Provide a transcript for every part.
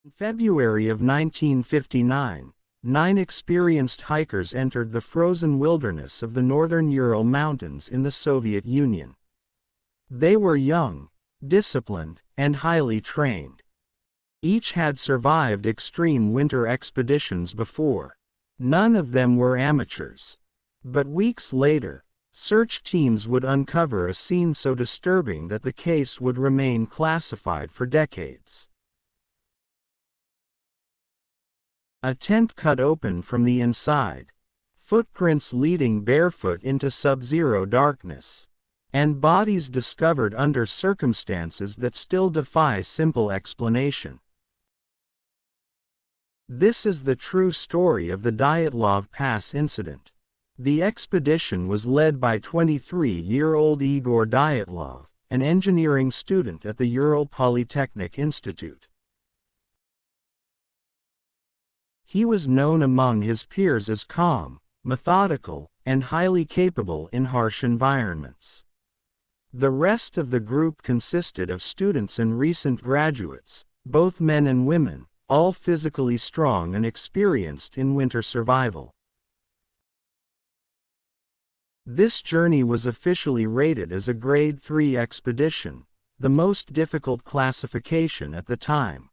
In February of 1959, 9 experienced hikers entered the frozen wilderness of the northern Ural Mountains in the Soviet Union. They were young, disciplined, and highly trained. Each had survived extreme winter expeditions before. None of them were amateurs. But weeks later, search teams would uncover a scene so disturbing that the case would remain classified for decades. A tent cut open from the inside, footprints leading barefoot into sub-zero darkness, and bodies discovered under circumstances that still defy simple explanation. This is the true story of the Dyatlov Pass Incident. The expedition was led by 23-year-old Igor Dyatlov, an engineering student at the Ural Polytechnic Institute. He was known among his peers as calm, methodical, and highly capable in harsh environments. The rest of the group consisted of students and recent graduates, both men and women, all physically strong and experienced in winter survival. This journey was officially rated as a Grade 3 expedition, the most difficult classification at the time.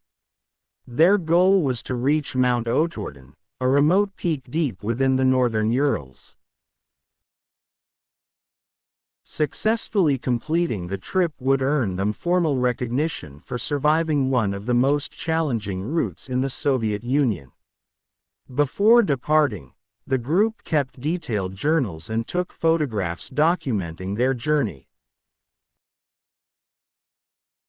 Their goal was to reach Mount Otorden, a remote peak deep within the northern Urals. Successfully completing the trip would earn them formal recognition for surviving one of the most challenging routes in the Soviet Union. Before departing, the group kept detailed journals and took photographs documenting their journey.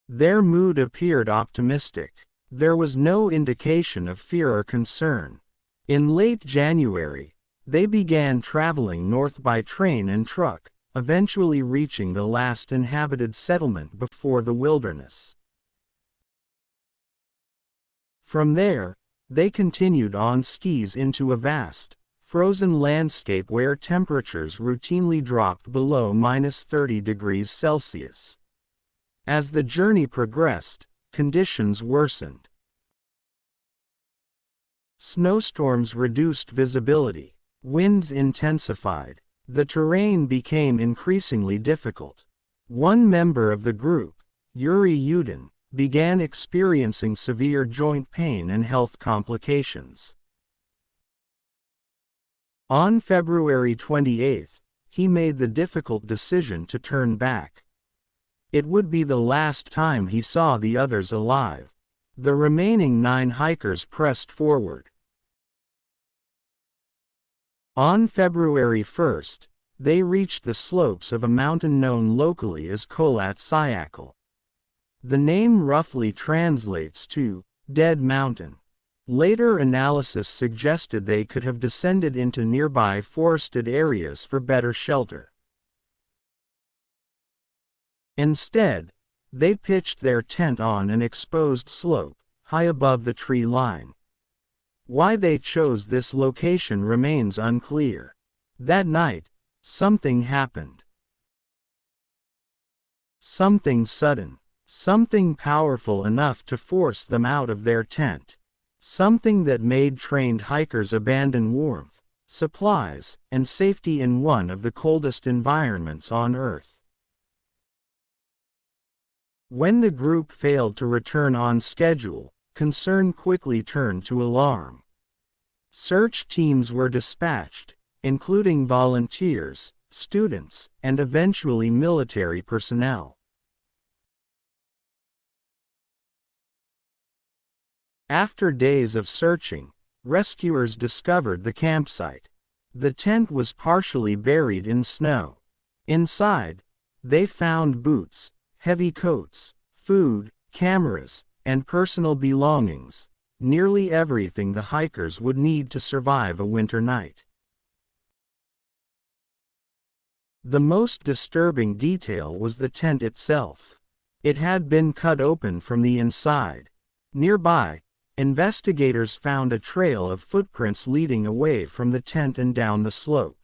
Their mood appeared optimistic. There was no indication of fear or concern. In late January, they began traveling north by train and truck, eventually reaching the last inhabited settlement before the wilderness. From there, they continued on skis into a vast, frozen landscape where temperatures routinely dropped below -30 degrees Celsius. As the journey progressed, conditions worsened. Snowstorms reduced visibility, winds intensified, the terrain became increasingly difficult. One member of the group, Ural, began experiencing severe joint pain and health complications. On February 28, he made the difficult decision to turn back. It would be the last time he saw the others alive. The remaining 9 hikers pressed forward. On February 1, they reached the slopes of a mountain known locally as Kholat Syakhl. The name roughly translates to Dead Mountain. Later analysis suggested they could have descended into nearby forested areas for better shelter. Instead, they pitched their tent on an exposed slope, high above the tree line. Why they chose this location remains unclear. That night, something happened. Something sudden. Something powerful enough to force them out of their tent. Something that made trained hikers abandon warmth, supplies, and safety in one of the coldest environments on Earth. When the group failed to return on schedule, concern quickly turned to alarm. Search teams were dispatched, including volunteers, students, and eventually military personnel. After days of searching, rescuers discovered the campsite. The tent was partially buried in snow. Inside, they found boots, heavy coats, food, cameras, and personal belongings, nearly everything the hikers would need to survive a winter night. The most disturbing detail was the tent itself. It had been cut open from the inside. Nearby, investigators found a trail of footprints leading away from the tent and down the slope.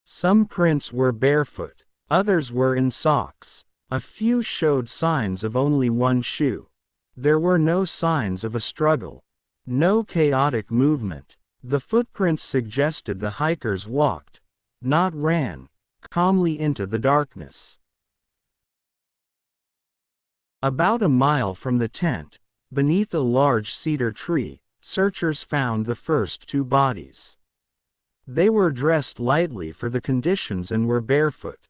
Some prints were barefoot, others were in socks. A few showed signs of only one shoe. There were no signs of a struggle. No chaotic movement. The footprints suggested the hikers walked, not ran, calmly into the darkness. About a mile from the tent, beneath a large cedar tree, searchers found the first two bodies. They were dressed lightly for the conditions and were barefoot.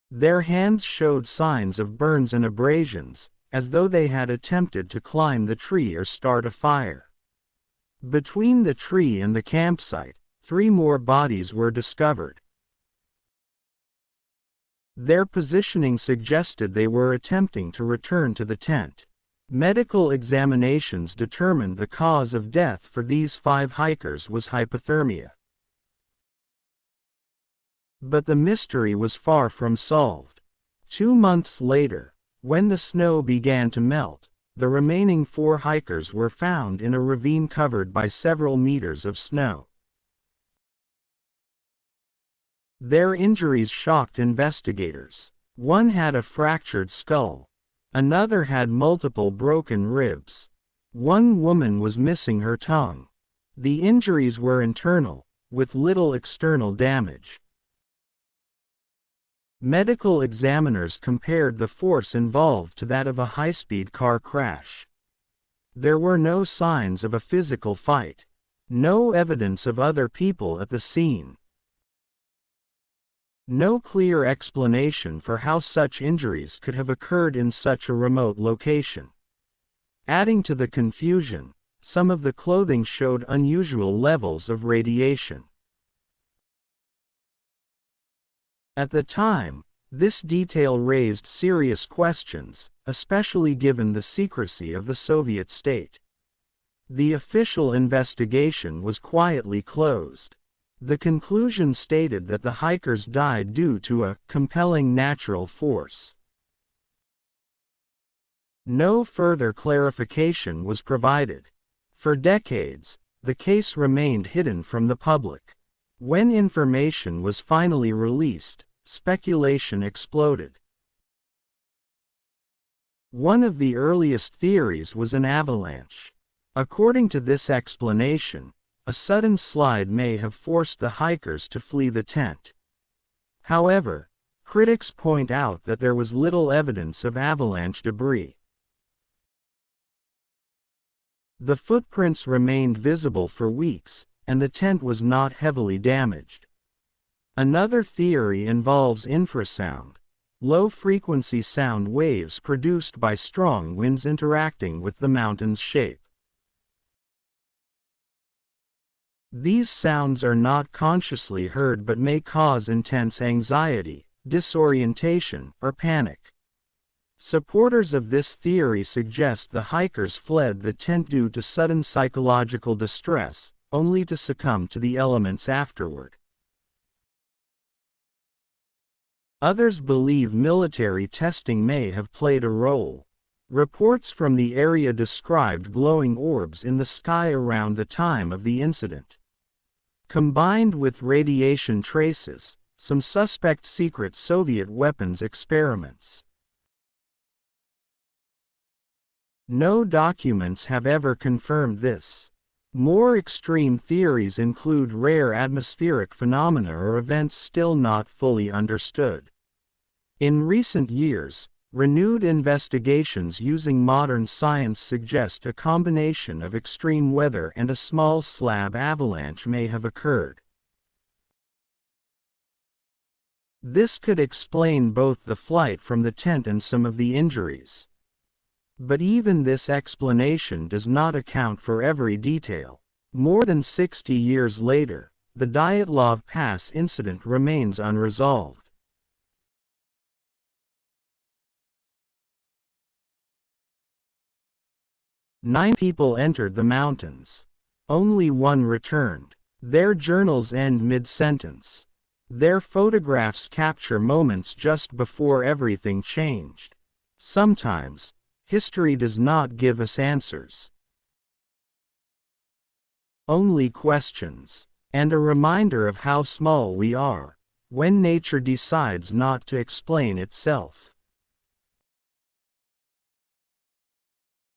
Their hands showed signs of burns and abrasions, as though they had attempted to climb the tree or start a fire. Between the tree and the campsite, 3 more bodies were discovered. Their positioning suggested they were attempting to return to the tent. Medical examinations determined the cause of death for these 5 hikers was hypothermia. But the mystery was far from solved. 2 months later, when the snow began to melt, the remaining 4 hikers were found in a ravine covered by several meters of snow. Their injuries shocked investigators. One had a fractured skull. Another had multiple broken ribs. One woman was missing her tongue. The injuries were internal, with little external damage. Medical examiners compared the force involved to that of a high-speed car crash. There were no signs of a physical fight. No evidence of other people at the scene. No clear explanation for how such injuries could have occurred in such a remote location. Adding to the confusion, some of the clothing showed unusual levels of radiation. At the time, this detail raised serious questions, especially given the secrecy of the Soviet state. The official investigation was quietly closed. The conclusion stated that the hikers died due to a compelling natural force. No further clarification was provided. For decades, the case remained hidden from the public. When information was finally released, speculation exploded. One of the earliest theories was an avalanche. According to this explanation, a sudden slide may have forced the hikers to flee the tent. However, critics point out that there was little evidence of avalanche debris. The footprints remained visible for weeks, and the tent was not heavily damaged. Another theory involves infrasound, low-frequency sound waves produced by strong winds interacting with the mountain's shape. These sounds are not consciously heard but may cause intense anxiety, disorientation, or panic. Supporters of this theory suggest the hikers fled the tent due to sudden psychological distress, only to succumb to the elements afterward. Others believe military testing may have played a role. Reports from the area described glowing orbs in the sky around the time of the incident. Combined with radiation traces, some suspect secret Soviet weapons experiments. No documents have ever confirmed this. More extreme theories include rare atmospheric phenomena or events still not fully understood. In recent years, renewed investigations using modern science suggest a combination of extreme weather and a small slab avalanche may have occurred. This could explain both the flight from the tent and some of the injuries. But even this explanation does not account for every detail. More than 60 years later, the Dyatlov Pass incident remains unresolved. 9 people entered the mountains. Only 1 returned. Their journals end mid-sentence. Their photographs capture moments just before everything changed. Sometimes, history does not give us answers. Only questions, and a reminder of how small we are. When nature decides not to explain itself.